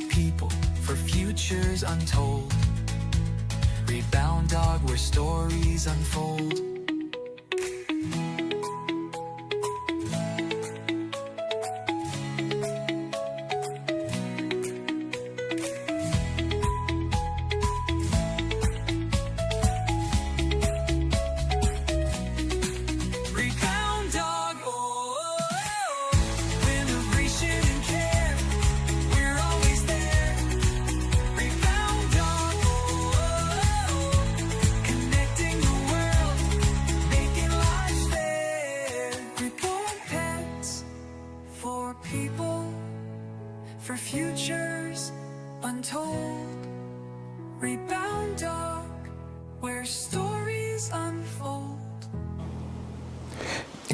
people for futures untold. Reboundog, where stories unfold. For futures untold. Reboundog, where stories unfold.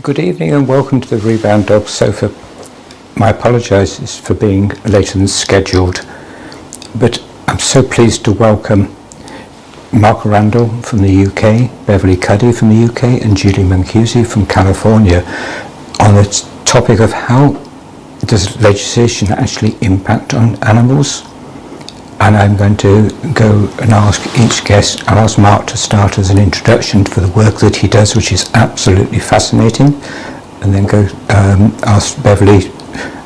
Good evening and welcome to the Reboundog Sofa. My apologies for being later than scheduled, but I'm so pleased to welcome Randell from the UK, Beverley Cuddy from the UK, and Judie Mancuso from California on the topic of how does legislation actually impact on animals. And I'm going to go and ask each guest, I'll ask Mark to start as an introduction for the work that he does, which is absolutely fascinating, and then go ask Beverley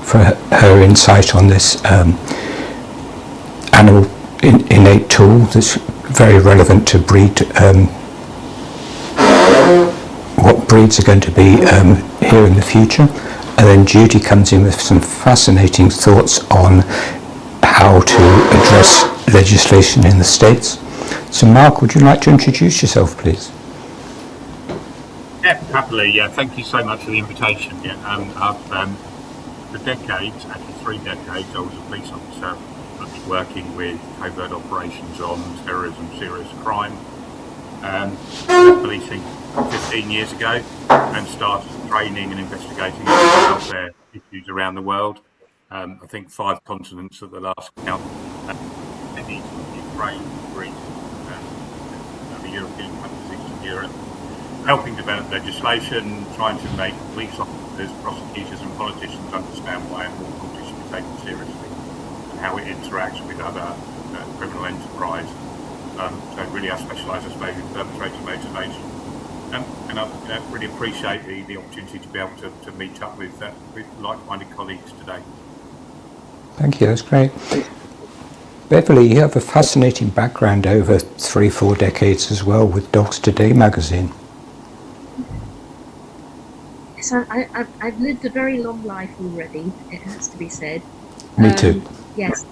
for her insight on this animal innate tool that's very relevant to breed, what breeds are going to be here in the future. And then Judie comes in with some fascinating thoughts on how to address legislation in the States. So Mark, would you like to introduce yourself, please? Yeah, happily. Yeah, thank you so much for the invitation. Yeah, I've for decades, actually 3 decades, I was a police officer. I've been working with covert operations on terrorism, serious crime. I left policing 15 years ago and started training and investigating welfare issues around the world. I think 5 continents at the last count. Ukraine, Greece, the European countries, Eastern Europe, helping develop legislation, trying to make police officers, prosecutors and politicians understand why animal cruelty should be taken seriously and how it interacts with other criminal enterprise. So really I specialise, I suppose, in perpetrator motivation. And I really appreciate the opportunity to be able to meet up with like-minded colleagues today. Thank you, that's great. Beverley, you have a fascinating background over 3-4 decades as well with Dogs Today magazine. So I've lived a very long life already, it has to be said. Me too. Yes.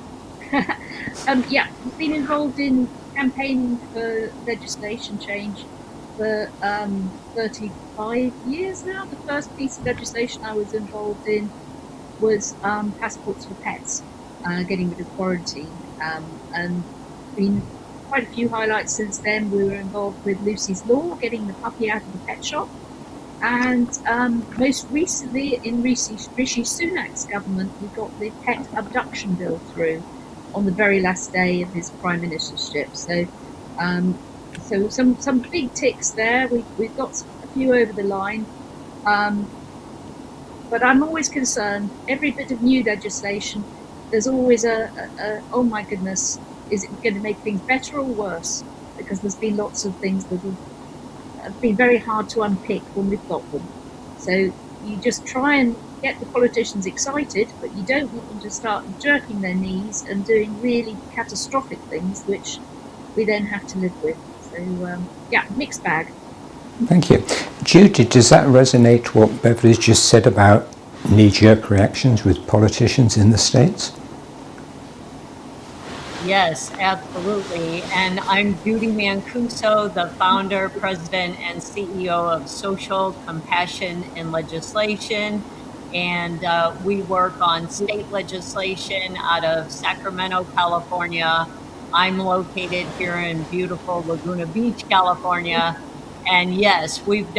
Yeah, I've been involved in campaigning for legislation change for 35 years now. The first piece of legislation I was involved in was passports for pets, getting rid of quarantine. And been quite a few highlights since then. We were involved with Lucy's Law, getting the puppy out of the pet shop. And most recently, in Rishi Sunak's government, we got the pet abduction bill through on the very last day of his prime ministership. So some big ticks there. We've got a few over the line. But I'm always concerned, every bit of new legislation, there's always a oh my goodness, is it going to make things better or worse? Because there's been lots of things that have been very hard to unpick when we've got them. So you just try and get the politicians excited, but you don't want them to start jerking their knees and doing really catastrophic things, which we then have to live with. So yeah, mixed bag. Thank you. Judie, does that resonate what Beverley's just said about knee-jerk reactions with politicians in the States? Yes, absolutely. And I'm Judie Mancuso, the founder, president, and CEO of Social Compassion in Legislation. And we work on state legislation out of Sacramento, California. I'm located here in beautiful Laguna Beach, California. And yes, we've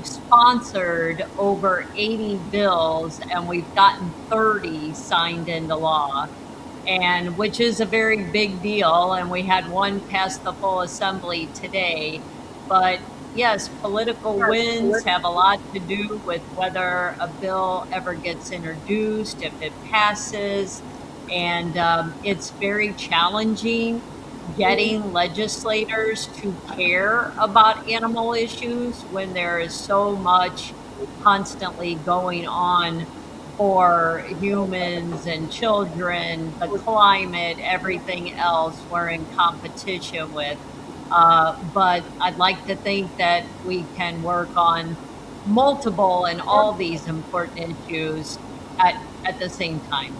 sponsored over 80 bills, and we've gotten 30 signed into law, and which is a very big deal. And we had one pass the full assembly today. But yes, political wins have a lot to do with whether a bill ever gets introduced, if it passes. And it's very challenging getting legislators to care about animal issues when there is so much constantly going on for humans and children, the climate, everything else we're in competition with. But I'd like to think that we can work on multiple and all these important issues at the same time.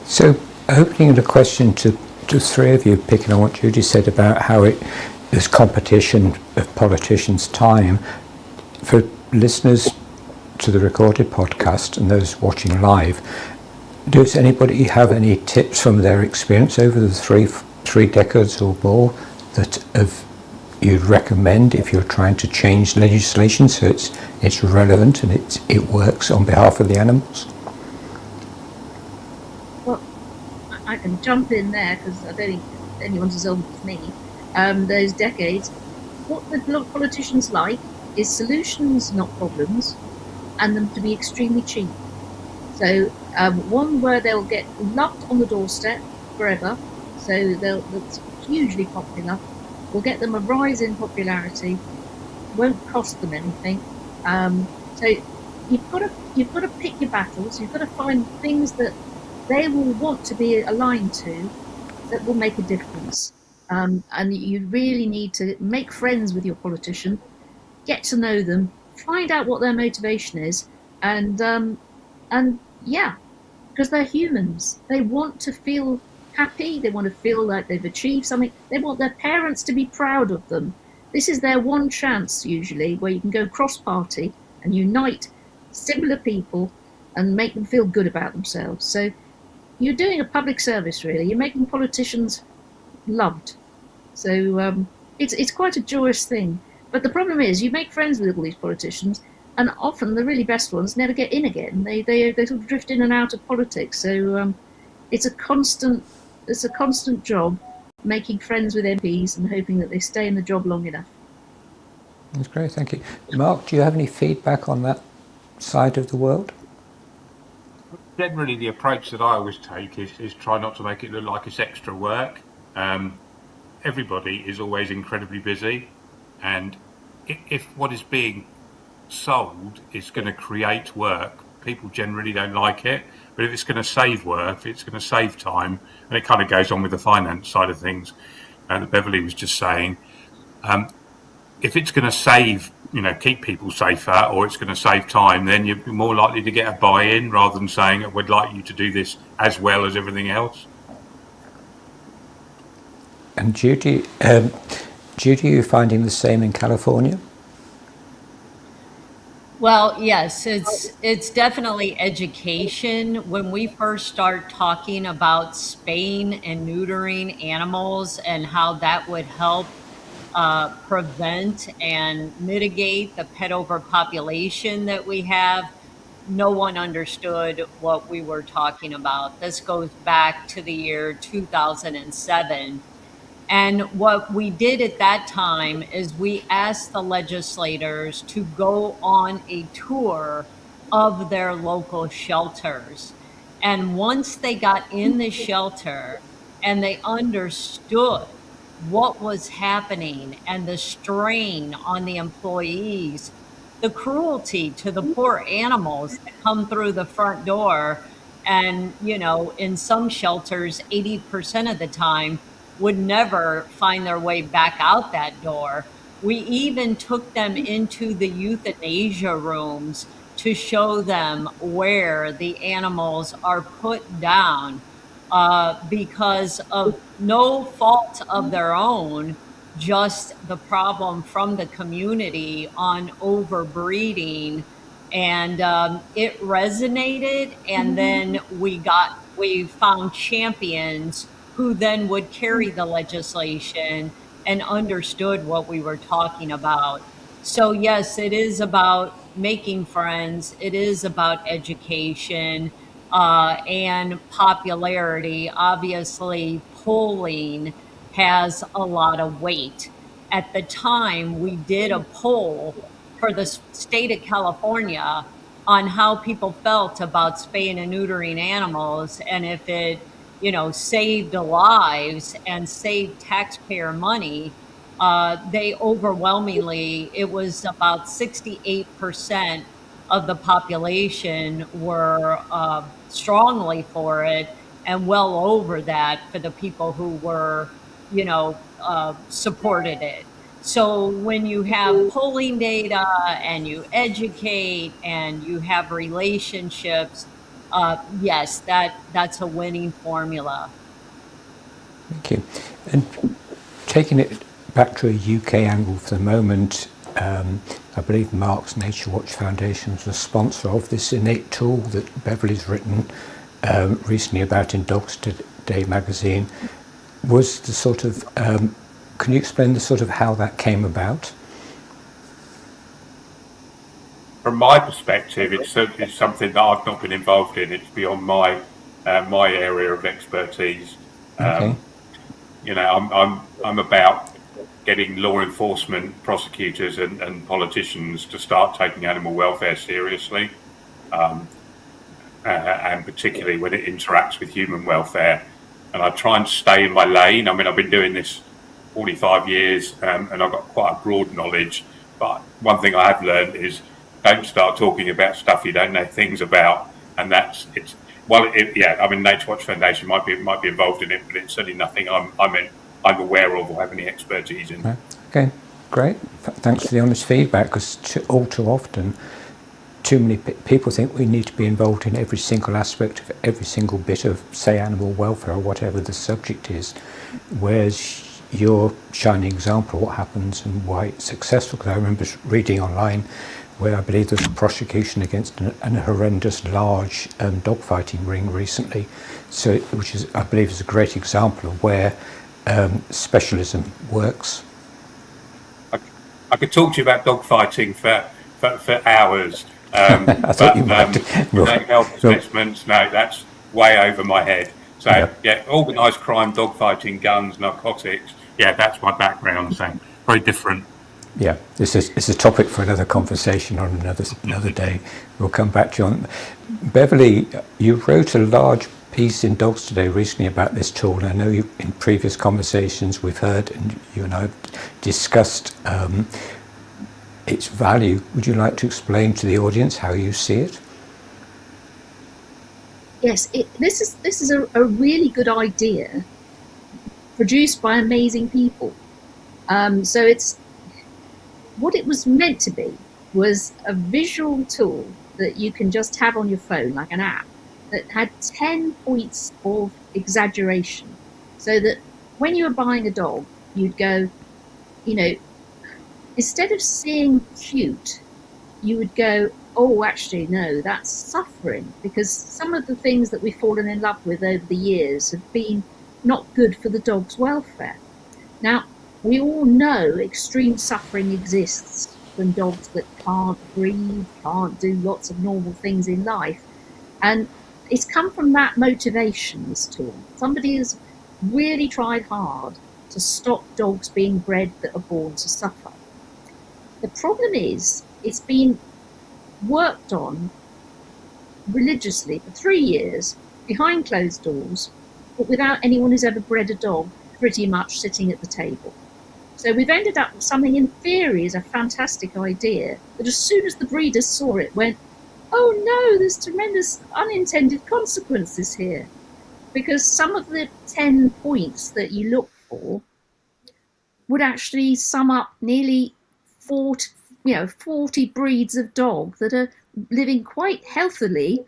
So, opening the question to three of you, picking on what Judy said about how there's competition of politicians' time. For listeners to the recorded podcast and those watching live, does anybody have any tips from their experience over the three decades or more that you'd recommend if you're trying to change legislation so it's relevant and it works on behalf of the animals? Well, I can jump in there because I don't think anyone's as old as me. Those decades, what the politicians like is solutions, not problems, and them to be extremely cheap. So one where they'll get loved on the doorstep forever, so that's hugely popular. Will get them a rise in popularity, won't cost them anything. So you've got to pick your battles. You've got to find things that they will want to be aligned to that will make a difference. And you really need to make friends with your politician, get to know them, find out what their motivation is, and yeah, because they're humans. They want to feel happy. They want to feel like they've achieved something. They want their parents to be proud of them. This is their one chance, usually, where you can go cross-party and unite similar people and make them feel good about themselves. So you're doing a public service, really. You're making politicians loved. So it's quite a joyous thing. But the problem is, you make friends with all these politicians, and often the really best ones never get in again. They sort of drift in and out of politics. So it's a constant job making friends with MPs and hoping that they stay in the job long enough. That's great, thank you. Mark, do you have any feedback on that side of the world? Generally, the approach that I always take is try not to make it look like it's extra work. Everybody is always incredibly busy, and if what is being sold is going to create work, people generally don't like it. But if it's going to save work, if it's going to save time, and it kind of goes on with the finance side of things that Beverley was just saying, if it's going to save, keep people safer, or it's going to save time, then you're more likely to get a buy-in rather than saying, we'd like you to do this as well as everything else. And Judy, are you finding the same in California? Well, yes, it's definitely education. When we first start talking about spaying and neutering animals and how that would help prevent and mitigate the pet overpopulation that we have, no one understood what we were talking about. This goes back to the year 2007. And what we did at that time is we asked the legislators to go on a tour of their local shelters. And once they got in the shelter and they understood what was happening and the strain on the employees, the cruelty to the poor animals that come through the front door, and, in some shelters, 80% of the time, would never find their way back out that door. We even took them into the euthanasia rooms to show them where the animals are put down because of no fault of their own, just the problem from the community on overbreeding. And it resonated, and then we found champions who then would carry the legislation and understood what we were talking about. So yes, it is about making friends. It is about education and popularity. Obviously, polling has a lot of weight. At the time, we did a poll for the state of California, on how people felt about spaying and neutering animals, and if it, saved lives and saved taxpayer money. They overwhelmingly, it was about 68% of the population were strongly for it, and well over that for the people who were, supported it. So when you have polling data and you educate and you have relationships, yes, that's a winning formula. Thank you. And taking it back to a UK angle for the moment, I believe Mark's Nature Watch Foundation is a sponsor of this Innate tool that Beverley's written recently about in Dogs Today magazine. Was the sort of, can you explain the sort of how that came about? From my perspective, it's something that I've not been involved in. It's beyond my area of expertise. Okay. I'm about getting law enforcement, prosecutors, and politicians to start taking animal welfare seriously, and particularly when it interacts with human welfare. And I try and stay in my lane. I mean, I've been doing this 45 years, and I've got quite a broad knowledge. But one thing I have learned is don't start talking about stuff you don't know things about. And that's it's. Well, I mean, Nature Watch Foundation might be involved in it, but it's certainly nothing I'm aware of or have any expertise in. Okay, great. Thanks for the honest feedback, because all too often, too many people think we need to be involved in every single aspect of every single bit of, say, animal welfare or whatever the subject is, whereas your shining example of what happens and why it's successful. Because I remember reading online where I believe there's a prosecution against an horrendous large dogfighting ring recently, so which is, I believe, is a great example of where specialism works. I could talk to you about dogfighting for hours. I thought you might. Innate Health Assessments, no, that's way over my head. So yeah, organised crime, dogfighting, guns, narcotics. Yeah, that's my background. So very different. Yeah, it's a topic for another conversation on another day. We'll come back to you on. Beverley, you wrote a large piece in Dogs Today recently about this tool, and I know you, in previous conversations we've heard, and you and I have discussed its value. Would you like to explain to the audience how you see it? Yes, this is a really good idea, produced by amazing people. So it's what it was meant to be was a visual tool that you can just have on your phone, like an app, that had 10 points of exaggeration, so that when you were buying a dog, you'd go, instead of seeing cute, you would go, oh, actually, no, that's suffering, because some of the things that we've fallen in love with over the years have been not good for the dog's welfare. Now, we all know extreme suffering exists from dogs that can't breathe, can't do lots of normal things in life. And it's come from that motivation, this tool. Somebody has really tried hard to stop dogs being bred that are born to suffer. The problem is, it's been worked on religiously for 3 years, behind closed doors, but without anyone who's ever bred a dog pretty much sitting at the table. So we've ended up with something in theory is a fantastic idea, but as soon as the breeders saw it, went, oh no, there's tremendous unintended consequences here. Because some of the 10 points that you look for would actually sum up nearly 40 breeds of dog that are living quite healthily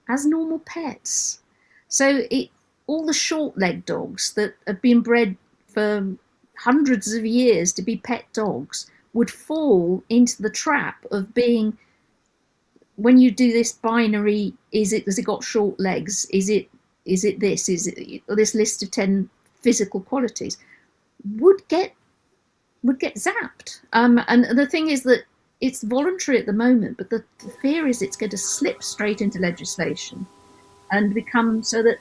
as normal pets. So all the short-legged dogs that have been bred for hundreds of years to be pet dogs would fall into the trap of being, when you do this binary, has it got short legs? Is it this list of 10 physical qualities would get zapped. And the thing is that it's voluntary at the moment, but the fear is it's going to slip straight into legislation and become so that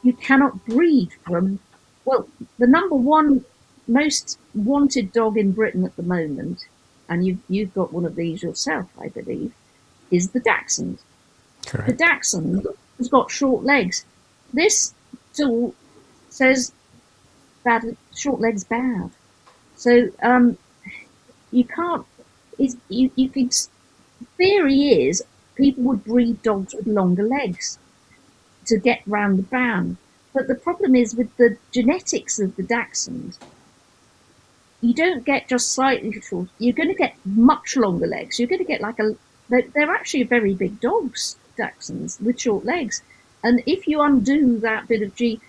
you cannot breed from, well, the number one most wanted dog in Britain at the moment, and you've got one of these yourself, I believe, is the Dachshund. Correct. The Dachshund has got short legs. This tool says bad, short legs bad. So you can't. You can. Theory is people would breed dogs with longer legs to get round the ban. But the problem is with the genetics of the Dachshund, you don't get just slightly short. You're going to get much longer legs. You're going to get like they're actually very big dogs, Dachshunds, with short legs. And if you undo that bit of G,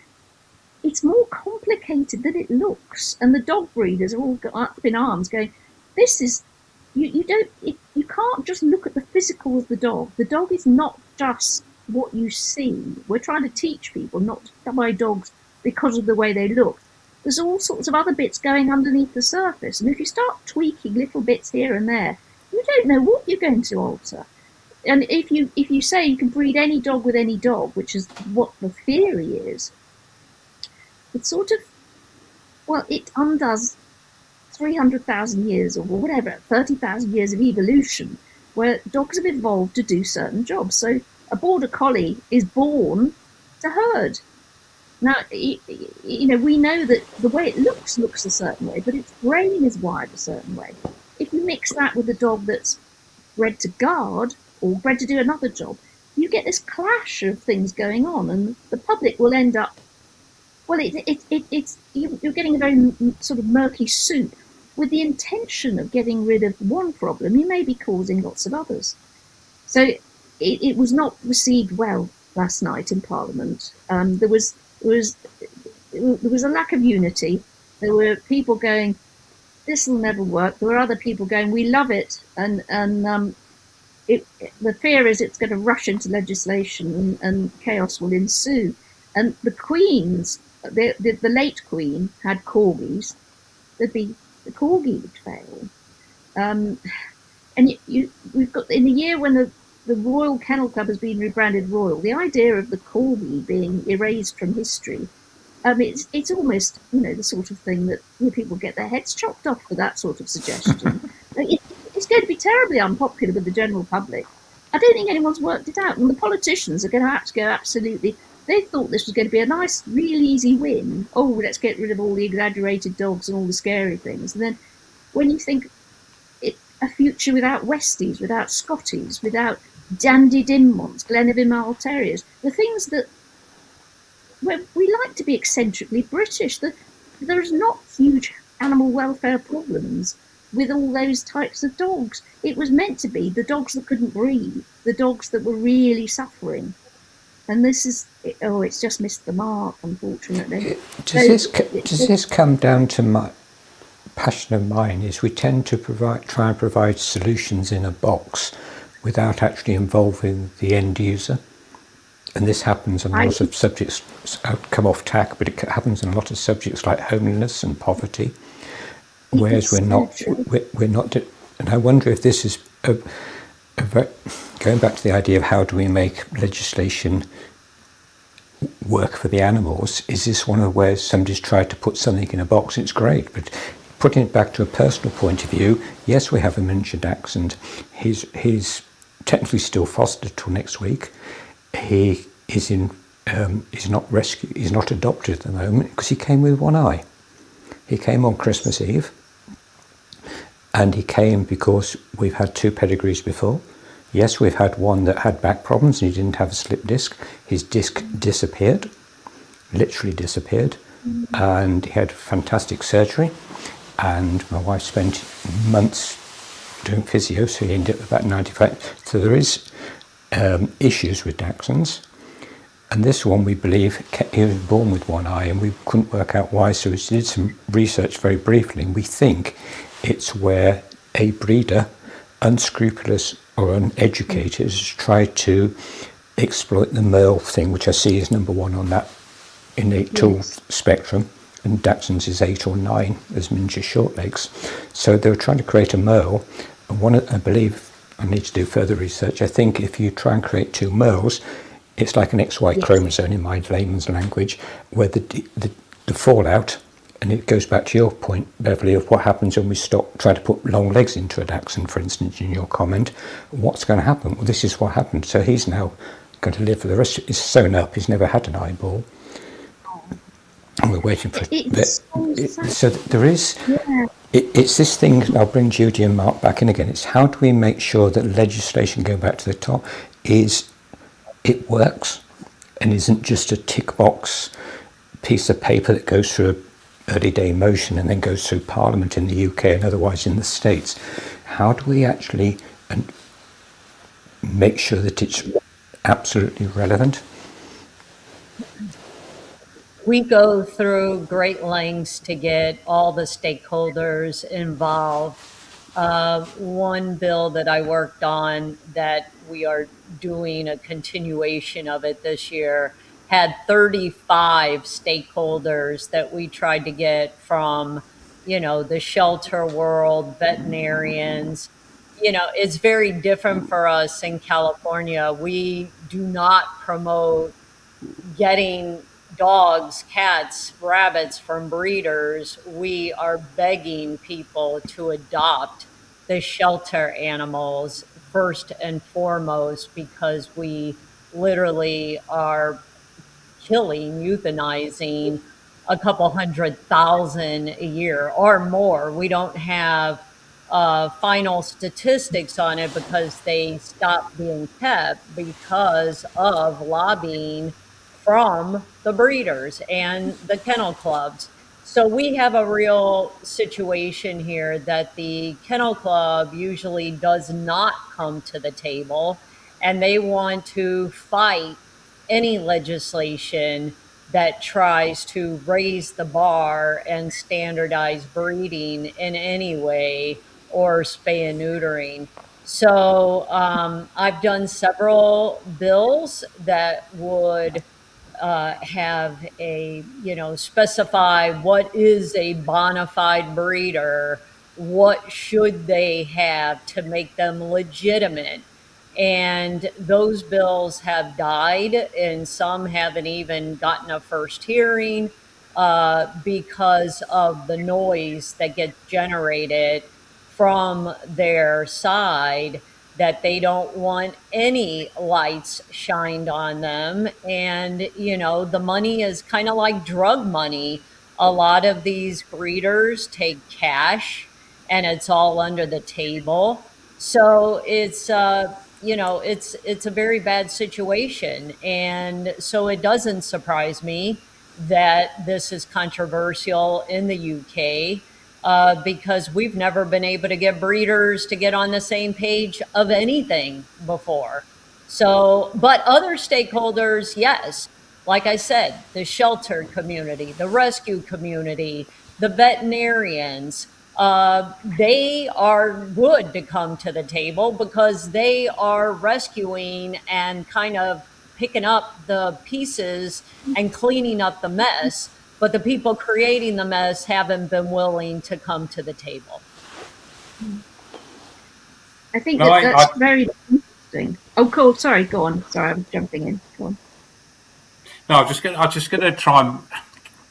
it's more complicated than it looks. And the dog breeders are all up in arms going, this is, you can't just look at the physical of the dog. The dog is not just what you see. We're trying to teach people not to buy dogs because of the way they look. There's all sorts of other bits going underneath the surface. And if you start tweaking little bits here and there, you don't know what you're going to alter. And if you say you can breed any dog with any dog, which is what the theory is, it's sort of, well, it undoes 300,000 years or whatever, 30,000 years of evolution, where dogs have evolved to do certain jobs. So a border collie is born to herd. Now, we know that the way it looks a certain way, but its brain is wired a certain way. If you mix that with a dog that's bred to guard or bred to do another job, you get this clash of things going on, and the public will end up, well, you're getting a very sort of murky soup. With the intention of getting rid of one problem, you may be causing lots of others. So it was not received well last night in Parliament. There was a lack of unity. There were people going, this will never work. There were other people going, we love it. And the fear is it's going to rush into legislation and chaos will ensue. And the Queens, the late Queen had corgis. The corgi would fail. And we've got, in the year when the Royal Kennel Club has been rebranded Royal, the idea of the corgi being erased from history, it's almost, the sort of thing that people get their heads chopped off for that sort of suggestion. It's going to be terribly unpopular with the general public. I don't think anyone's worked it out. And the politicians are going to have to go absolutely. They thought this was going to be a nice, real easy win. Oh, let's get rid of all the exaggerated dogs and all the scary things. And then when you think a future without Westies, without Scotties, without Dandy Dinmonts, Glenavon Marl Terriers, the things that where we like to be eccentrically British, there's not huge animal welfare problems with all those types of dogs. It was meant to be the dogs that couldn't breathe, the dogs that were really suffering. And this is, it's just missed the mark, unfortunately. Does this come down to my passion of mine, is we tend to try and provide solutions in a box without actually involving the end user. And this happens on a lot of subjects. I'll come off tack, but it happens in a lot of subjects like homelessness and poverty. Whereas we're not, and I wonder if this is going back to the idea of how do we make legislation work for the animals. Is this one of where somebody's tried to put something in a box? It's great, but putting it back to a personal point of view, yes, we have a miniature dachshund. He's technically still fostered till next week. He is he's not rescued. He's not adopted at the moment because he came with one eye. He came on Christmas Eve, and he came because we've had 2 pedigrees before. Yes, we've had one that had back problems and he didn't have a slip disc. His disc disappeared, literally disappeared, and he had fantastic surgery. And my wife spent months doing physio, so he ended up about 95. So there is issues with dachshunds. And this one, we believe, he was born with one eye and we couldn't work out why, so we did some research very briefly, and we think it's where a breeder, unscrupulous or uneducated, has tried to exploit the male thing, which I see is number 1 on that innate tool spectrum, and Dachshunds is 8 or 9 as miniature short legs. So they were trying to create a male, and I believe, I need to do further research, I think if you try and create 2 males, it's like an XY chromosome in my layman's language, where the fallout And it goes back to your point, Beverley, of what happens when we try to put long legs into a dachshund, for instance, in your comment. What's going to happen? Well, this is what happened. So he's now going to live for the rest of He's sewn up. He's never had an eyeball. And we're waiting for so there is... Yeah. It's this thing, I'll bring Judie and Mark back in again. It's how do we make sure that legislation, going back to the top, it works and isn't just a tick box piece of paper that goes through an early day motion and then goes through Parliament in the UK and otherwise in the States. How do we actually make sure that it's absolutely relevant? We go through great lengths to get all the stakeholders involved. One bill that I worked on that we are doing a continuation of it this year had 35 stakeholders that we tried to get from, the shelter world, veterinarians. It's very different for us in California. We do not promote getting dogs, cats, rabbits from breeders. We are begging people to adopt the shelter animals first and foremost, because we literally are euthanizing a couple 100,000 a year or more. We don't have final statistics on it because they stopped being kept because of lobbying from the breeders and the kennel clubs. So we have a real situation here that the kennel club usually does not come to the table, and they want to fight any legislation that tries to raise the bar and standardize breeding in any way or spay and neutering. So I've done several bills that would have a, specify what is a bona fide breeder, what should they have to make them legitimate. And those bills have died, and some haven't even gotten a first hearing because of the noise that gets generated from their side, that they don't want any lights shined on them. And, the money is kind of like drug money. A lot of these breeders take cash and it's all under the table. So it's, it's a very bad situation. And so it doesn't surprise me that this is controversial in the UK. Because we've never been able to get breeders to get on the same page of anything before. So, but other stakeholders, yes, like I said, the shelter community, the rescue community, the veterinarians, they are good to come to the table because they are rescuing and kind of picking up the pieces and cleaning up the mess. But the people creating the mess haven't been willing to come to the table. I think that's very interesting. Oh, cool. Sorry, go on. Sorry, I'm jumping in. Go on. No, I'm just going to try and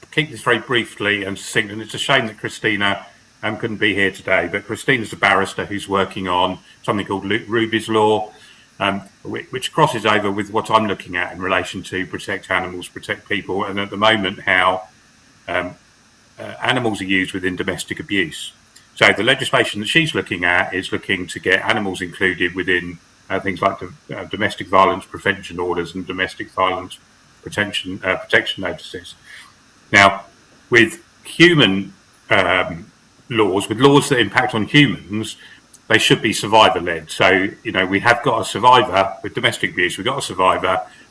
keep this very briefly and succinct. And it's a shame that Christina couldn't be here today. But Christina's a barrister who's working on something called Ruby's Law, which crosses over with what I'm looking at in relation to protect animals, protect people, and at the moment how animals are used within domestic abuse. So the legislation that she's looking at is looking to get animals included within things like domestic violence prevention orders and domestic violence protection notices. Now, with human laws, with laws that impact on humans, they should be survivor-led. So, we have got a survivor with domestic abuse. We've got a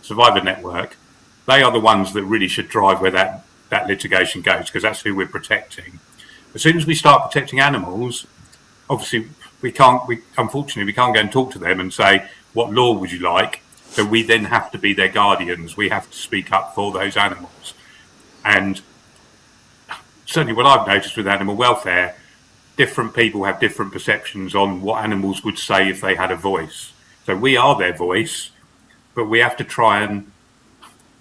survivor network. They are the ones that really should drive where that litigation goes, because that's who we're protecting. As soon as we start protecting animals, obviously unfortunately we can't go and talk to them and say, what law would you like? So we then have to be their guardians. We have to speak up for those animals. And certainly what I've noticed with animal welfare, different people have different perceptions on what animals would say if they had a voice. So we are their voice, but we have to try and...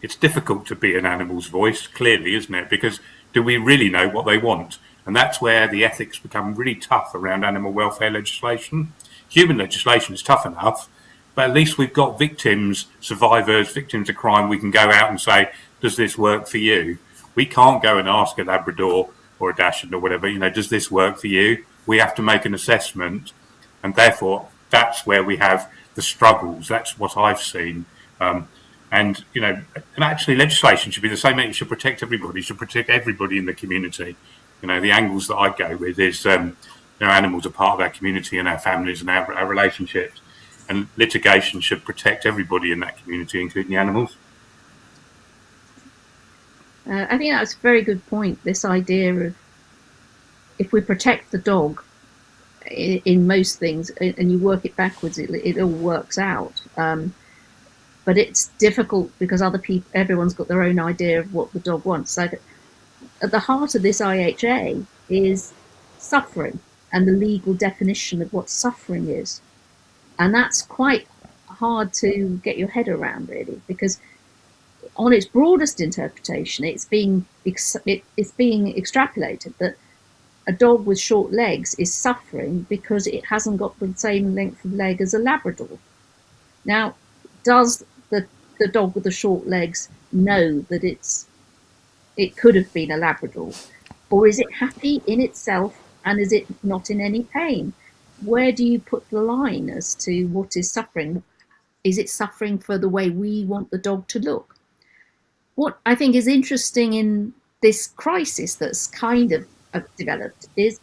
It's difficult to be an animal's voice, clearly, isn't it? Because do we really know what they want? And that's where the ethics become really tough around animal welfare legislation. Human legislation is tough enough, but at least we've got victims, survivors, victims of crime. We can go out and say, does this work for you? We can't go and ask a Labrador or a Dachshund or whatever, does this work for you? We have to make an assessment. And therefore, that's where we have the struggles. That's what I've seen. And actually legislation should be the same. It should protect everybody. It should protect everybody in the community. The angles that I go with is, animals are part of our community and our families and our relationships. And litigation should protect everybody in that community, including the animals. I think that's a very good point, this idea of if we protect the dog in most things and you work it backwards, it all works out. But it's difficult because everyone's got their own idea of what the dog wants. So at the heart of this IHA is suffering and the legal definition of what suffering is. And that's quite hard to get your head around, really, because on its broadest interpretation, it's being extrapolated that a dog with short legs is suffering because it hasn't got the same length of leg as a Labrador. Now, does the dog with the short legs know that it could have been a Labrador? Or is it happy in itself and is it not in any pain? Where do you put the line as to what is suffering? Is it suffering for the way we want the dog to look? What I think is interesting in this crisis that's kind of developed is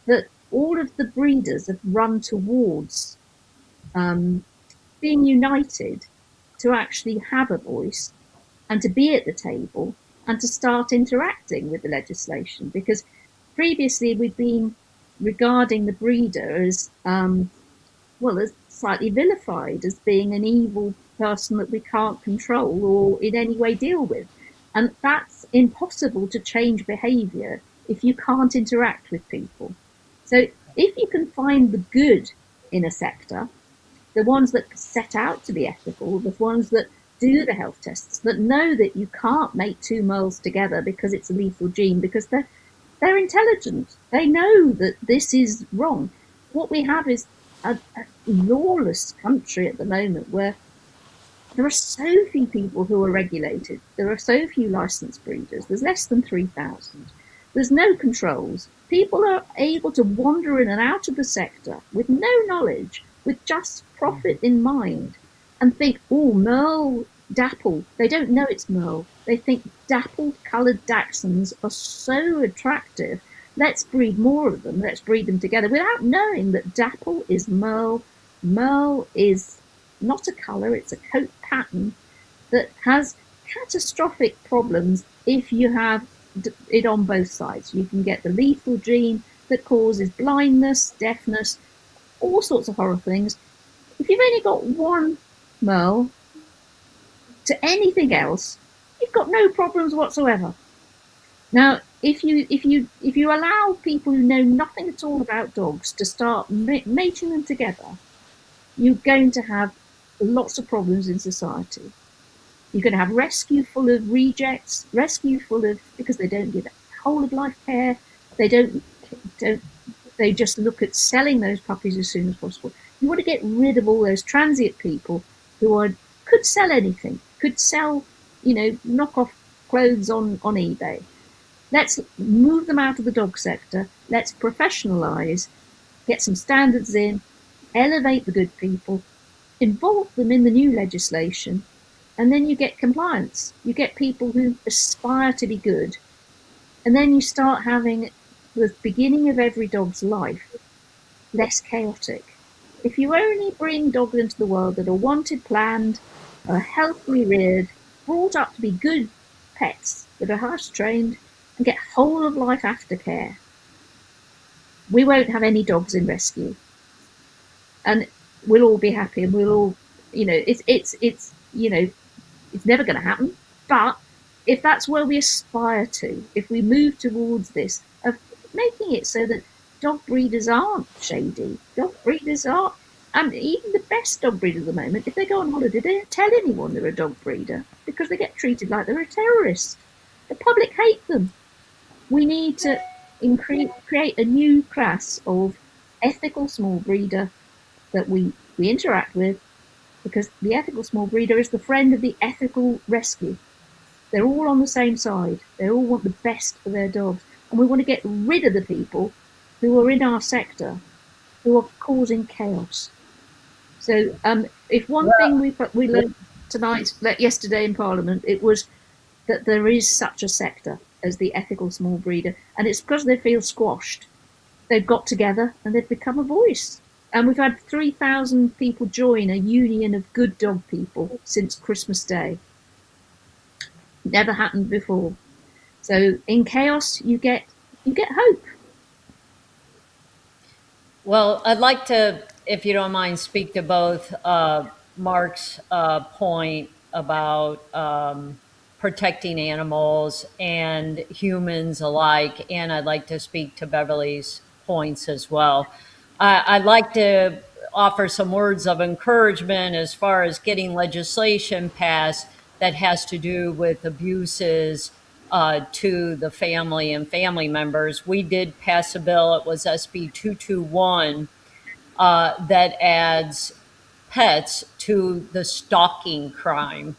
that all of the breeders have run towards being united to actually have a voice and to be at the table and to start interacting with the legislation. Because previously we've been regarding the breeder as as slightly vilified, as being an evil person that we can't control or in any way deal with. And that's impossible to change behaviour if you can't interact with people. So if you can find the good in a sector, the ones that set out to be ethical, the ones that do the health tests, that know that you can't make two moles together because it's a lethal gene, because they're intelligent. They know that this is wrong. What we have is a lawless country at the moment where there are so few people who are regulated. There are so few licensed breeders. There's less than 3,000. There's no controls. People are able to wander in and out of the sector with no knowledge, with just profit in mind, and think, oh, Merle, dapple. They don't know it's Merle. They think dappled coloured Dachshunds are so attractive. Let's breed more of them. Let's breed them together, without knowing that dapple is Merle. Merle is not a colour, it's a coat pattern that has catastrophic problems if you have it on both sides. You can get the lethal gene that causes blindness, deafness, all sorts of horrible things. If you've only got one Merle to anything else, you've got no problems whatsoever. Now, if you allow people who know nothing at all about dogs to start mating them together, you're going to have lots of problems in society. You're going to have rescue full of rejects, because they don't give whole of life care. They just look at selling those puppies as soon as possible. You want to get rid of all those transient people who could sell anything, could sell, knockoff clothes on eBay. Let's move them out of the dog sector. Let's professionalise, get some standards in, elevate the good people, involve them in the new legislation, and then you get compliance. You get people who aspire to be good, and then you start having the beginning of every dog's life less chaotic. If you only bring dogs into the world that are wanted, planned, are healthily reared, brought up to be good pets that are house trained, and get whole of life aftercare, we won't have any dogs in rescue, and we'll all be happy, and we'll all, it's never going to happen. But if that's where we aspire to, if we move towards this of making it so that dog breeders aren't shady, dog breeders are, and even the best dog breeders at the moment, if they go on holiday, they don't tell anyone they're a dog breeder because they get treated like they're a terrorist. The public hate them. we need to create a new class of ethical small breeder that we interact with, because the ethical small breeder is the friend of the ethical rescue. They're all on the same side. They all want the best for their dogs. And we want to get rid of the people who are in our sector who are causing chaos. So if one thing we learned yesterday in Parliament, it was that there is such a sector as the ethical small breeder, and it's because they feel squashed. They've got together and they've become a voice. And we've had 3,000 people join a union of good dog people since Christmas Day. Never happened before. So in chaos, you get hope. Well, I'd like to, if you don't mind, speak to both Mark's point about protecting animals and humans alike, and I'd like to speak to Beverly's points as well. I'd like to offer some words of encouragement as far as getting legislation passed that has to do with abuses to the family and family members. We did pass a bill, it was SB 221, that adds pets to the stalking crime.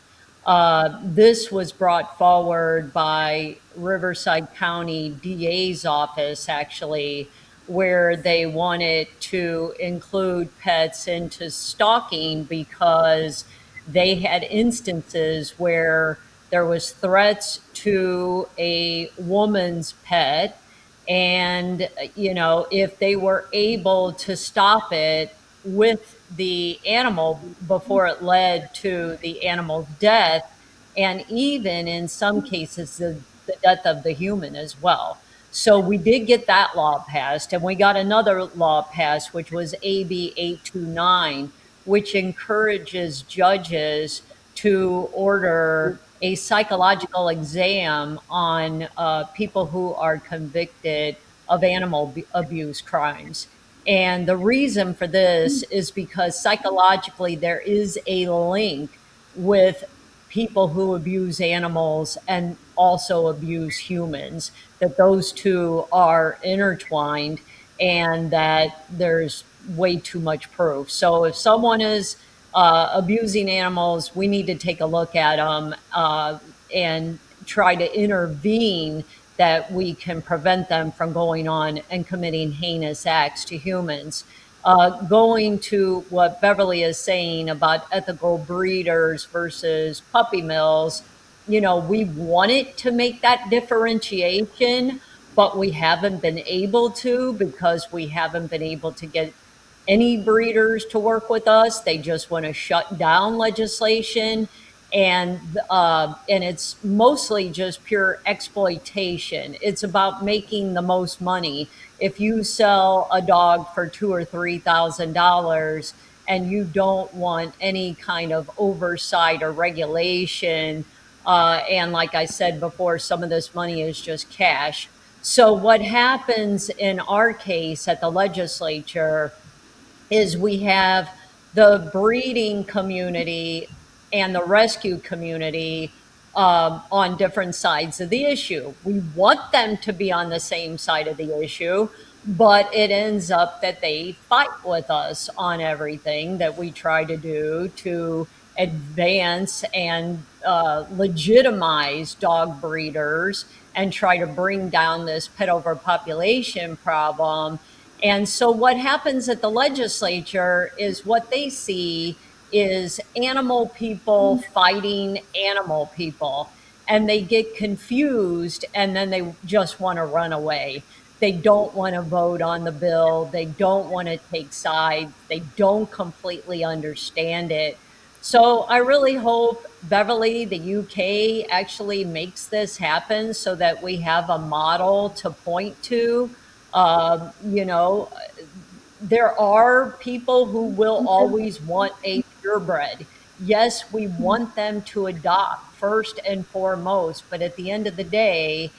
This was brought forward by Riverside County DA's office, actually, where they wanted to include pets into stalking because they had instances where there was threats to a woman's pet, and if they were able to stop it with the animal before it led to the animal's death, and even in some cases the death of the human as well. So we did get that law passed, and we got another law passed, which was AB 829, which encourages judges to order a psychological exam on people who are convicted of animal abuse crimes. And the reason for this is because psychologically there is a link with people who abuse animals and also abuse humans, that those two are intertwined, and that there's way too much proof. So if someone is abusing animals, we need to take a look at them and try to intervene that we can prevent them from going on and committing heinous acts to humans. Going to what Beverly is saying about ethical breeders versus puppy mills, we wanted to make that differentiation, but we haven't been able to because we haven't been able to get any breeders to work with us. They just want to shut down legislation. And it's mostly just pure exploitation. It's about making the most money. If you sell a dog for $2,000 or $3,000 and you don't want any kind of oversight or regulation, and like I said before, some of this money is just cash. So what happens in our case at the legislature is we have the breeding community and the rescue community on different sides of the issue. We want them to be on the same side of the issue, but it ends up that they fight with us on everything that we try to do to advance and legitimize dog breeders and try to bring down this pet overpopulation problem. And so what happens at the legislature is what they see is animal people fighting animal people, and they get confused and then they just want to run away. They don't want to vote on the bill. They don't want to take sides. They don't completely understand it. So I really hope, Beverly, the UK actually makes this happen so that we have a model to point to. There are people who will always want a purebred. Yes, we want them to adopt first and foremost, but at the end of the day,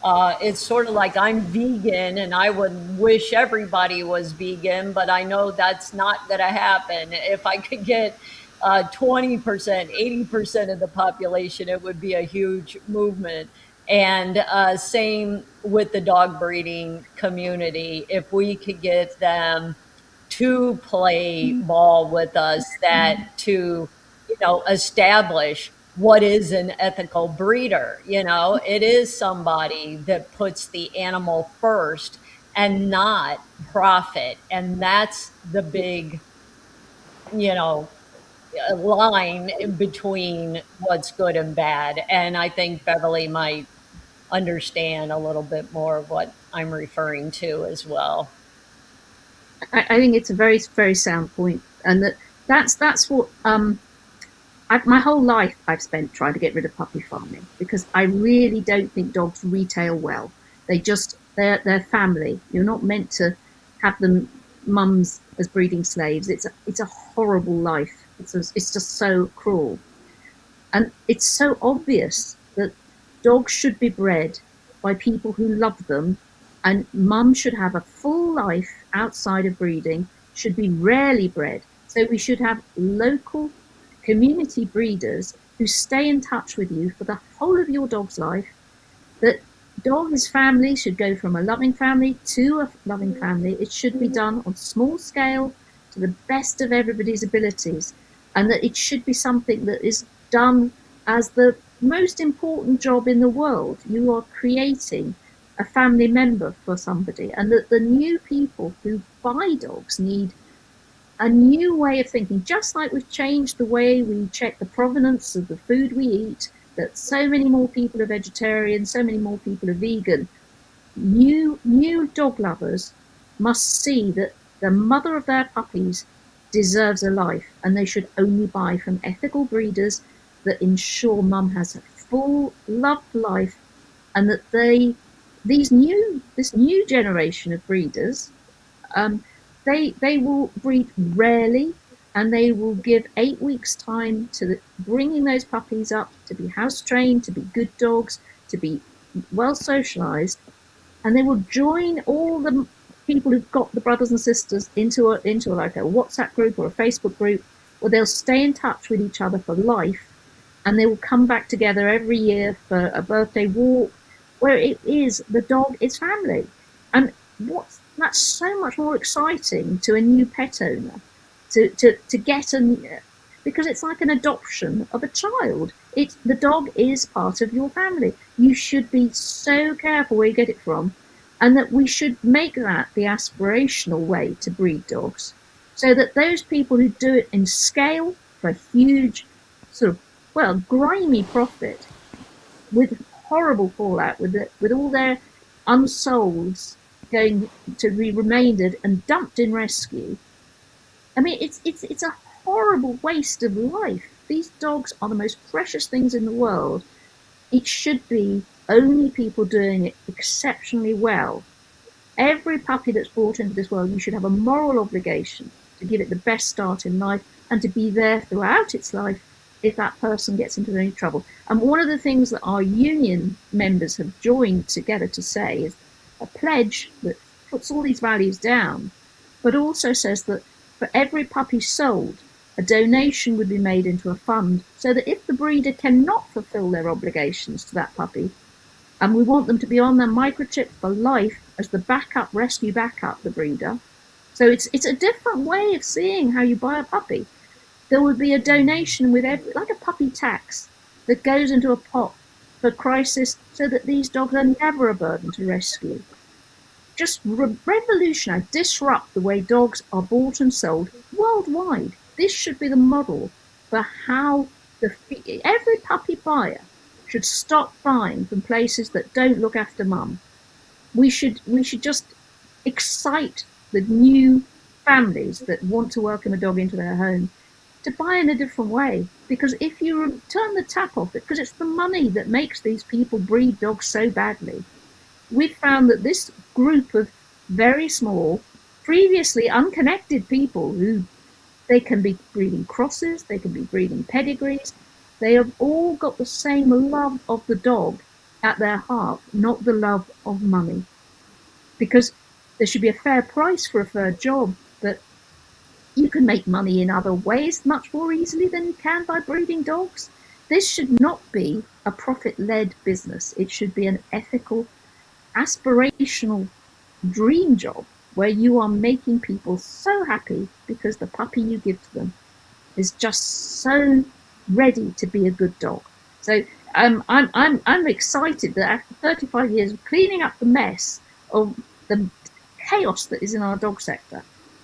it's sort of like I'm vegan and I would wish everybody was vegan, but I know that's not going to happen. If I could get 20%, 80% of the population, it would be a huge movement. And same with the dog breeding community. If we could get them to play ball with us, that to, establish what is an ethical breeder. It is somebody that puts the animal first and not profit. And that's the big, you know, line in between what's good and bad. And I think Beverly might understand a little bit more of what I'm referring to as well. I think it's a very, very sound point, and that's what my whole life I've spent trying to get rid of puppy farming, because I really don't think dogs retail well. They're family. You're not meant to have them mums as breeding slaves. It's a horrible life. It's just so cruel, and it's so obvious that dogs should be bred by people who love them, and mum should have a full life outside of breeding, should be rarely bred. So we should have local community breeders who stay in touch with you for the whole of your dog's life. That dog's family should go from a loving family to a loving family. It should be done on small scale to the best of everybody's abilities, and that it should be something that is done as the most important job in the world. You are creating a family member for somebody, and that the new people who buy dogs need a new way of thinking. Just like we've changed the way we check the provenance of the food we eat, that so many more people are vegetarian, so many more people are vegan, new dog lovers must see that the mother of their puppies deserves a life, and they should only buy from ethical breeders that ensure mum has a full loved life, and that this new generation of breeders, they will breed rarely, and they will give 8 weeks time to bringing those puppies up to be house trained, to be good dogs, to be well socialized, and they will join all the people who've got the brothers and sisters into like a WhatsApp group or a Facebook group, where they'll stay in touch with each other for life, and they will come back together every year for a birthday walk, where it is the dog is family. And that's so much more exciting to a new pet owner to get because it's like an adoption of a child. The dog is part of your family. You should be so careful where you get it from, and that we should make that the aspirational way to breed dogs, so that those people who do it in scale for huge grimy profit, with horrible fallout, with all their unsolds going to be remaindered and dumped in rescue. I mean, it's a horrible waste of life. These dogs are the most precious things in the world. It should be only people doing it exceptionally well. Every puppy that's brought into this world, you should have a moral obligation to give it the best start in life, and to be there throughout its life if that person gets into any trouble. And one of the things that our union members have joined together to say is a pledge that puts all these values down, but also says that for every puppy sold, a donation would be made into a fund, so that if the breeder cannot fulfill their obligations to that puppy, and we want them to be on their microchip for life as the backup, rescue backup, the breeder. So it's a different way of seeing how you buy a puppy. There would be a donation with like a puppy tax that goes into a pot for crisis, so that these dogs are never a burden to rescue. Just revolutionize, disrupt the way dogs are bought and sold worldwide. This should be the model for how every puppy buyer should stop buying from places that don't look after mum. We should just excite the new families that want to welcome a dog into their home to buy in a different way. Because if you turn the tap off, because it's the money that makes these people breed dogs so badly. We've found that this group of very small, previously unconnected people, who they can be breeding crosses, they can be breeding pedigrees, they have all got the same love of the dog at their heart, not the love of money. Because there should be a fair price for a fair job, but you can make money in other ways much more easily than you can by breeding dogs. this should not be a profit-led business. It should be an ethical, aspirational dream job where you are making people so happy because the puppy you give to them is just so ready to be a good dog. So I'm excited that after 35 years of cleaning up the mess of the chaos that is in our dog sector,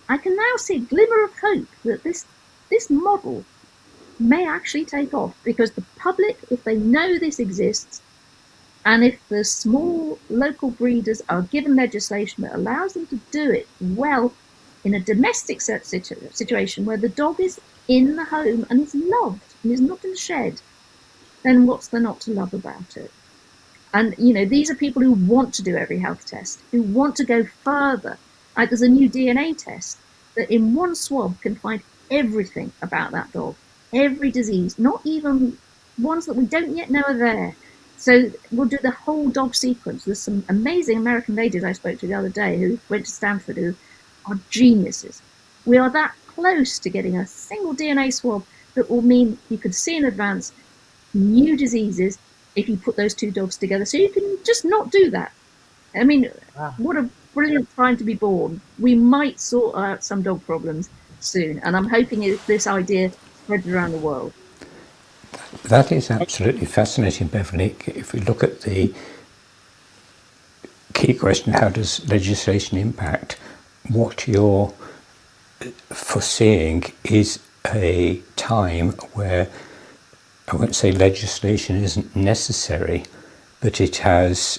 I can now see a glimmer of hope that this model may actually take off, because the public, if they know this exists, and if the small local breeders are given legislation that allows them to do it well in a domestic situation where the dog is in the home and is loved and is not in the shed, then what's there not to love about it? And, you know, these are people who want to do every health test, who want to go further. Like there's a new DNA test that in one swab can find everything about that dog, every disease, not even ones that we don't yet know are there. So we'll do the whole dog sequence. There's some amazing American ladies I spoke to the other day who went to Stanford who are geniuses. We are that close to getting a single DNA swab that will mean you could see in advance new diseases if you put those two dogs together. So you can just not do that. I mean, what a brilliant time to be born. We might sort out some dog problems soon, and I'm hoping this idea spreads around the world. That is absolutely fascinating, Beverley. If we look at the key question, how does legislation impact, what you're foreseeing is a time where, I won't say legislation isn't necessary, but it has,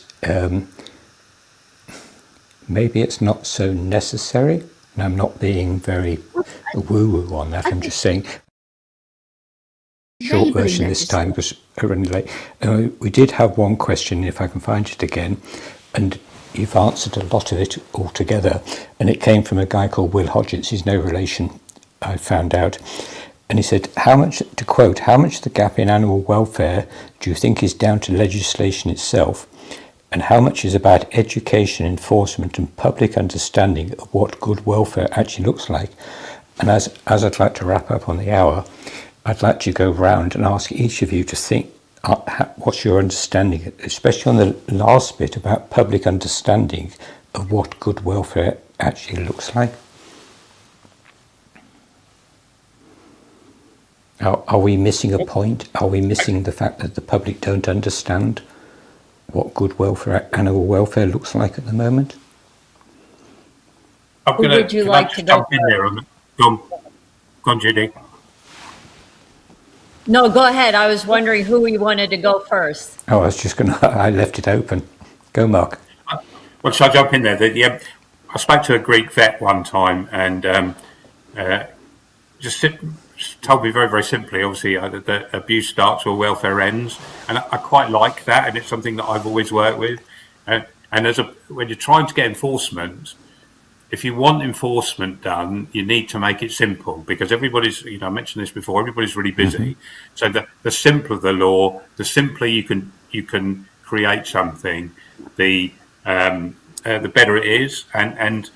maybe it's not so necessary. And I'm not being very woo-woo on that, I'm just saying short version this time because we're running late. We did have one question, if I can find it again, and you've answered a lot of it altogether, and it came from a guy called Will Hodgetts. He's no relation, I found out, and he said, how much of the gap in animal welfare do you think is down to legislation itself, and how much is about education, enforcement and public understanding of what good welfare actually looks like? And as I'd like to wrap up on the hour, I'd like to go round and ask each of you to think, what's your understanding, especially on the last bit about public understanding of what good welfare actually looks like? Are we missing a point? Are we missing the fact that the public don't understand what good welfare, animal welfare looks like at the moment? Would you like to go in there on Go on, Judy. No, go ahead. I was wondering who you wanted to go first. Oh, I left it open. Go, Mark. Well, shall I jump in there? I spoke to a Greek vet one time and just told me very, very simply, obviously, that abuse starts where welfare ends. And I quite like that, and it's something that I've always worked with. And when you're trying to get enforcement, if you want enforcement done, you need to make it simple, because everybody's, I mentioned this before, everybody's really busy. Mm-hmm. So the simpler the law, the simpler you can create something, the better it is. And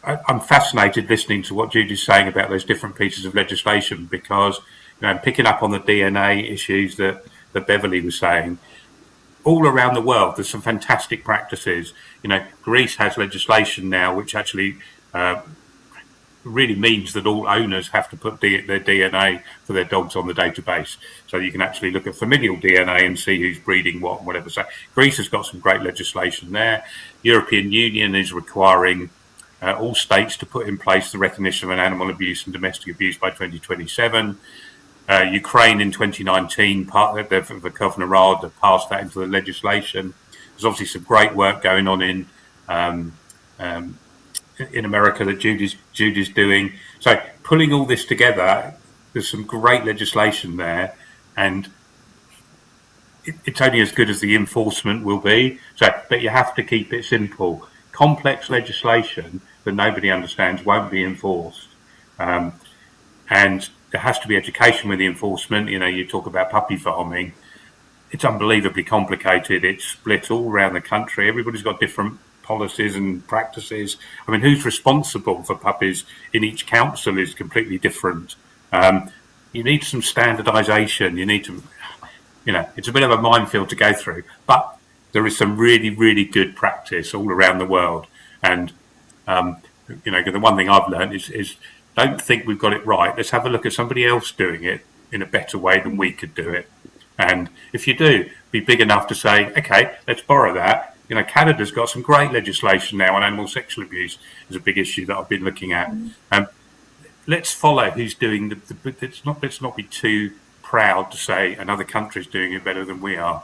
I'm fascinated listening to what Judy's saying about those different pieces of legislation, because picking up on the DNA issues that Beverley was saying, all around the world, there's some fantastic practices. Greece has legislation now which actually really means that all owners have to put their DNA for their dogs on the database. So you can actually look at familial DNA and see who's breeding what and whatever. So Greece has got some great legislation there. European Union is requiring all states to put in place the recognition of an animal abuse and domestic abuse by 2027. Ukraine in 2019, the Governor Rad passed that into the legislation. There's obviously some great work going on in America that Judy's doing. So pulling all this together, there's some great legislation there, and it's only as good as the enforcement will be. But you have to keep it simple. Complex legislation that nobody understands won't be enforced. And there has to be education with the enforcement. You talk about puppy farming. It's unbelievably complicated. It's split all around the country. Everybody's got different policies and practices. I mean, who's responsible for puppies in each council is completely different. You need some standardisation. You need to it's a bit of a minefield to go through, but there is some really, really good practice all around the world. And, the one thing I've learned is don't think we've got it right. Let's have a look at somebody else doing it in a better way than we could do it. And if you do, be big enough to say, okay, let's borrow that. Canada's got some great legislation now on animal sexual abuse is a big issue that I've been looking at. Let's follow who's doing let's not be too proud to say another country's doing it better than we are.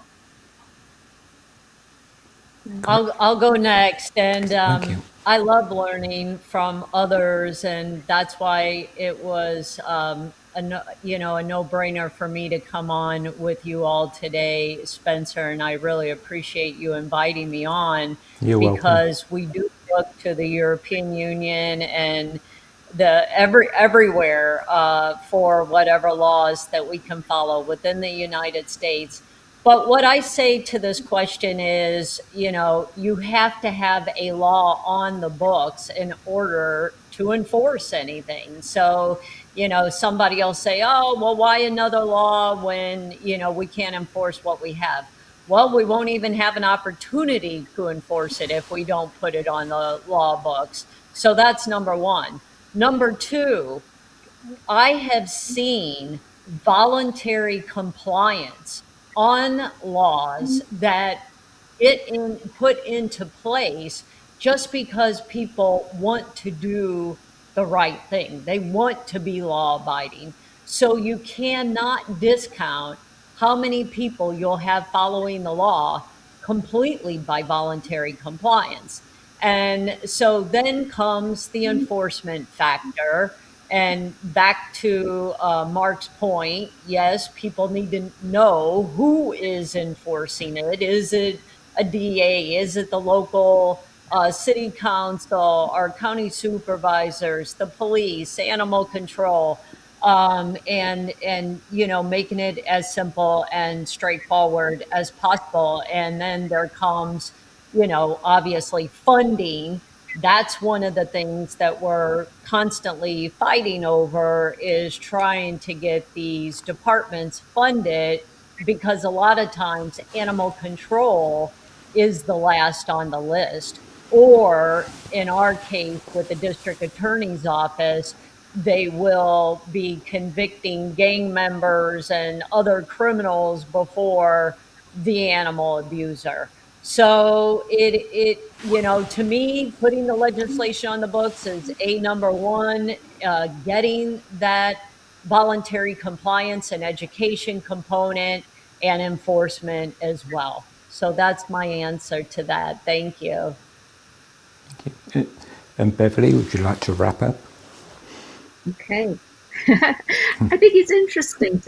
I'll go next, and Thank you. I love learning from others, and that's why it was a no-brainer for me to come on with you all today, Spencer. And I really appreciate you inviting me on. You're welcome. Because we do look to the European Union and everywhere for whatever laws that we can follow within the United States. But what I say to this question is, you have to have a law on the books in order to enforce anything. So, somebody will say, oh, well, why another law when, we can't enforce what we have? Well, we won't even have an opportunity to enforce it if we don't put it on the law books. So that's number one. Number two, I have seen voluntary compliance on laws that put into place just because people want to do the right thing. They want to be law-abiding. So you cannot discount how many people you'll have following the law completely by voluntary compliance. And so then comes the enforcement factor. And back to Mark's point, yes, people need to know who is enforcing it. Is it a DA? Is it the local city council, our county supervisors, the police, animal control? And making it as simple and straightforward as possible. And then there comes, obviously funding. That's one of the things that we're constantly fighting over, is trying to get these departments funded, because a lot of times animal control is the last on the list. Or in our case with the district attorney's office, they will be convicting gang members and other criminals before the animal abuser. So to me, putting the legislation on the books is number one, getting that voluntary compliance and education component and enforcement as well. So that's my answer to that. Thank you. Thank you. And Beverley, would you like to wrap up? Okay. I think it's interesting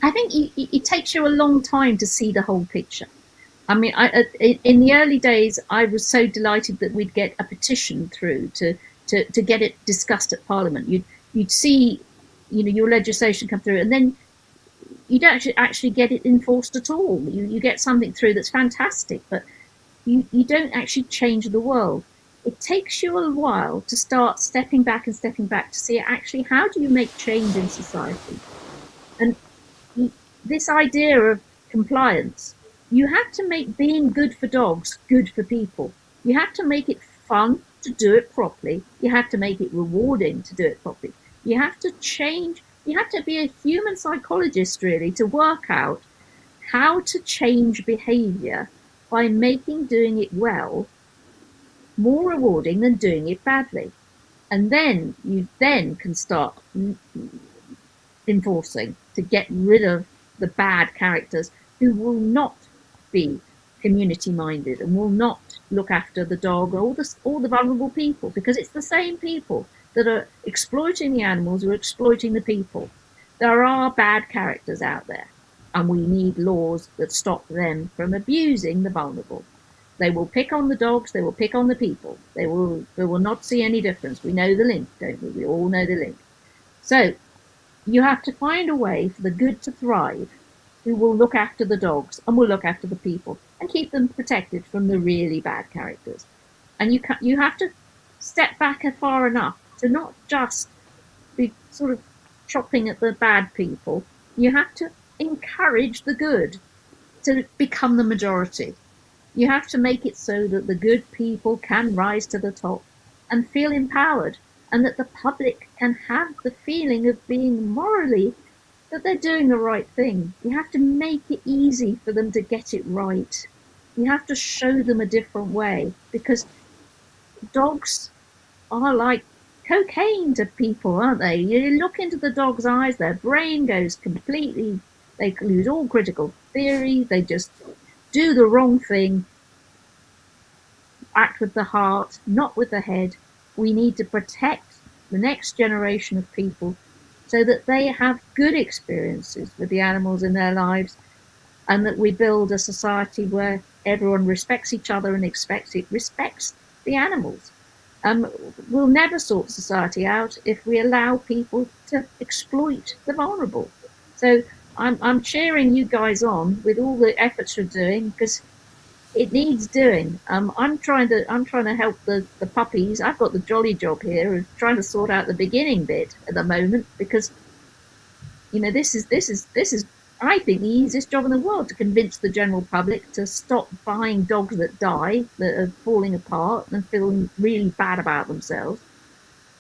I think it takes you a long time to see the whole picture. I mean, in the early days, I was so delighted that we'd get a petition through to get it discussed at Parliament. You'd see, your legislation come through, and then you don't actually get it enforced at all. You get something through that's fantastic, but you don't actually change the world. It takes you a while to start stepping back to see actually how do you make change in society. And this idea of compliance, you have to make being good for dogs good for people. You have to make it fun to do it properly. You have to make it rewarding to do it properly. You have to change. You have to be a human psychologist, really, to work out how to change behavior by making doing it well more rewarding than doing it badly. And then you can start enforcing to get rid of the bad characters who will not be community minded and will not look after the dog or all the vulnerable people, because it's the same people that are exploiting the animals who are exploiting the people. There are bad characters out there, and we need laws that stop them from abusing the vulnerable. They will pick on the dogs, they will pick on the people. They will not see any difference. We know the link, don't we? We all know the link. So you have to find a way for the good to thrive, who will look after the dogs and will look after the people and keep them protected from the really bad characters. And you have to step back far enough to not just be sort of chopping at the bad people. You have to encourage the good to become the majority. You have to make it so that the good people can rise to the top and feel empowered, and that the public can have the feeling of being morally that they're doing the right thing. You have to make it easy for them to get it right. You have to show them a different way, because dogs are like cocaine to people, aren't they? You look into the dog's eyes, their brain goes completely, they lose all critical theory, they just do the wrong thing, act with the heart, not with the head. We need to protect the next generation of people so that they have good experiences with the animals in their lives, and that we build a society where everyone respects each other and respects the animals. We'll never sort society out if we allow people to exploit the vulnerable. So I'm cheering you guys on with all the efforts you're doing, because it needs doing. I'm trying to help the puppies. I've got the jolly job here of trying to sort out the beginning bit at the moment, because this is I think the easiest job in the world, to convince the general public to stop buying dogs that die, that are falling apart and feeling really bad about themselves.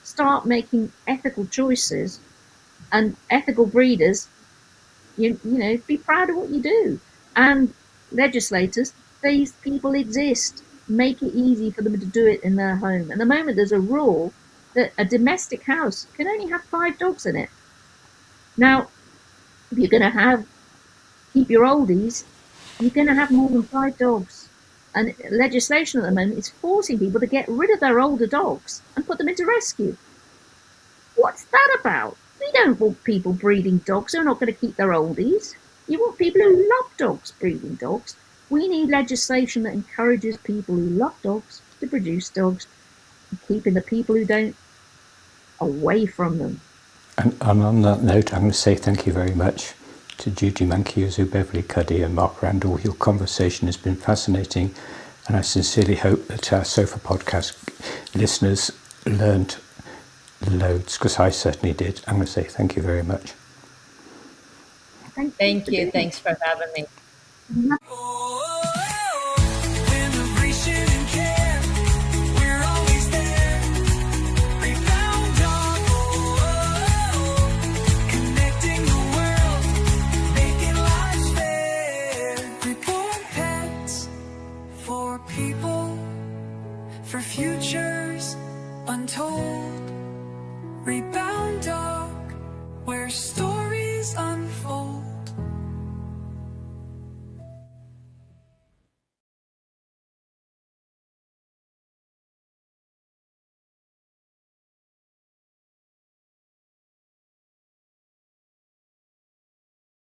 Start making ethical choices, and ethical breeders, be proud of what you do. And legislators, these people exist. Make it easy for them to do it in their home. At the moment, there's a rule that a domestic house can only have 5 dogs in it. Now, if you're going to keep your oldies, you're going to have more than 5 dogs. And legislation at the moment is forcing people to get rid of their older dogs and put them into rescue. What's that about? We don't want people breeding dogs who are not going to keep their oldies. You want people who love dogs breeding dogs. We need legislation that encourages people who love dogs to produce dogs, and keeping the people who don't away from them. And on that note, I'm going to say thank you very much to Judie Mancuso, Beverley Cuddy and Mark Randell. Your conversation has been fascinating, and I sincerely hope that our Sofa Podcast listeners learned loads, because I certainly did. I'm going to say thank you very much. Thank you. Thanks for having me. For futures untold, Reboundog, where stories unfold.